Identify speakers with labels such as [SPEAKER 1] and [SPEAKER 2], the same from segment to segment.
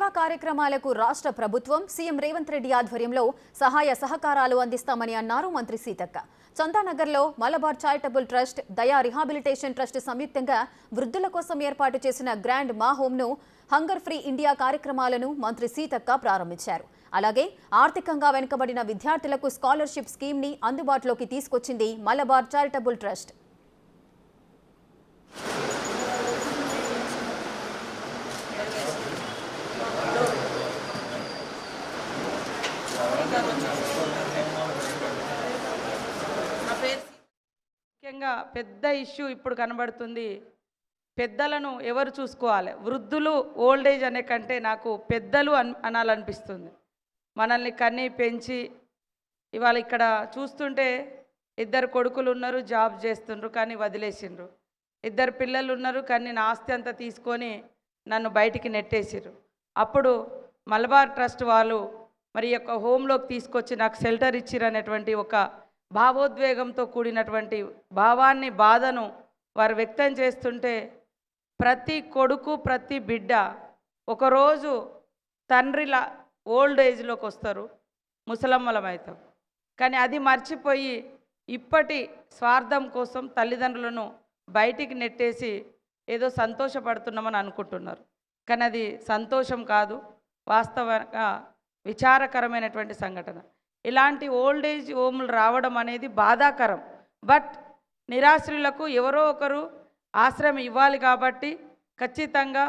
[SPEAKER 1] సేవా కార్యక్రమాలకు రాష్ట్ర ప్రభుత్వం సీఎం రేవంత్ రెడ్డి ఆధ్వర్యంలో సహాయ సహకారాలు అందిస్తామని అన్నారు మంత్రి సీతక్క. చందానగర్లో మలబార్ చారిటబుల్ ట్రస్ట్, దయా రిహాబిలిటేషన్ ట్రస్ట్ సంయుక్తంగా వృద్ధుల కోసం ఏర్పాటు చేసిన గ్రాండ్ మా హోమ్ను, హంగర్ ఫ్రీ ఇండియా కార్యక్రమాలను మంత్రి సీతక్క ప్రారంభించారు. అలాగే ఆర్థికంగా వెనుకబడిన విద్యార్థులకు స్కాలర్షిప్ స్కీమ్ని అందుబాటులోకి తీసుకొచ్చింది మలబార్ చారిటబుల్ ట్రస్ట్.
[SPEAKER 2] ముఖ్యంగా పెద్ద ఇష్యూ ఇప్పుడు కనబడుతుంది. పెద్దలను ఎవరు చూసుకోవాలి? వృద్ధులు, ఓల్డ్ ఏజ్ అనే కంటే నాకు పెద్దలు అనాలనిపిస్తుంది. మనల్ని కన్నీ పెంచి ఇవాళ ఇక్కడ చూస్తుంటే ఇద్దరు కొడుకులు ఉన్నారు, జాబ్ చేస్తుండ్రు కానీ వదిలేసిండ్రు. ఇద్దరు పిల్లలు ఉన్నారు కానీ నా ఆస్తి అంతా తీసుకొని నన్ను బయటికి నెట్టేసిర్రు. అప్పుడు మలబార్ ట్రస్ట్ వాళ్ళు మరి యొక్క హోంలోకి తీసుకొచ్చి నాకు షెల్టర్ ఇచ్చిర్రు అనేటువంటి ఒక భావోద్వేగంతో కూడినటువంటి భావాన్ని, బాధను వారు వ్యక్తం చేస్తుంటే, ప్రతి కొడుకు, ప్రతి బిడ్డ ఒకరోజు తండ్రిలా ఓల్డ్ ఏజ్లోకి వస్తారు, ముసలమ్మలమవుతాం. కానీ అది మర్చిపోయి ఇప్పటి స్వార్థం కోసం తల్లిదండ్రులను బయటికి నెట్టేసి ఏదో సంతోషపడుతున్నామని అనుకుంటున్నారు. కానీ అది సంతోషం కాదు, వాస్తవంగా విచారకరమైనటువంటి సంఘటన. ఇలాంటి ఓల్డ్ ఏజ్ హోమ్లు రావడం అనేది బాధాకరం. బట్ నిరాశ్రులకు ఎవరో ఒకరు ఆశ్రయం ఇవ్వాలి కాబట్టి ఖచ్చితంగా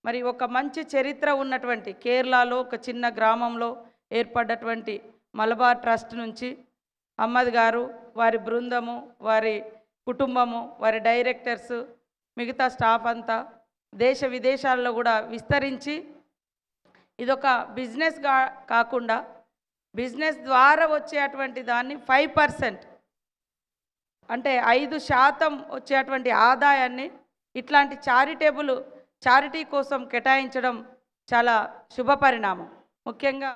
[SPEAKER 2] మరి ఒక మంచి చరిత్ర ఉన్నటువంటి కేరళలో ఒక చిన్న గ్రామంలో ఏర్పడ్డటువంటి మలబార్ ట్రస్ట్ నుంచి అహ్మద్ గారు, వారి బృందము, వారి కుటుంబము, వారి డైరెక్టర్స్, మిగతా స్టాఫ్ అంతా దేశ విదేశాల్లో కూడా విస్తరించి ఇదొక బిజినెస్ కాకుండా బిజినెస్ ద్వారా వచ్చేటువంటి దాన్ని 5% అంటే 5% వచ్చేటువంటి ఆదాయాన్ని ఇట్లాంటి చారిటీ కోసం కేటాయించడం చాలా శుభ పరిణామం. ముఖ్యంగా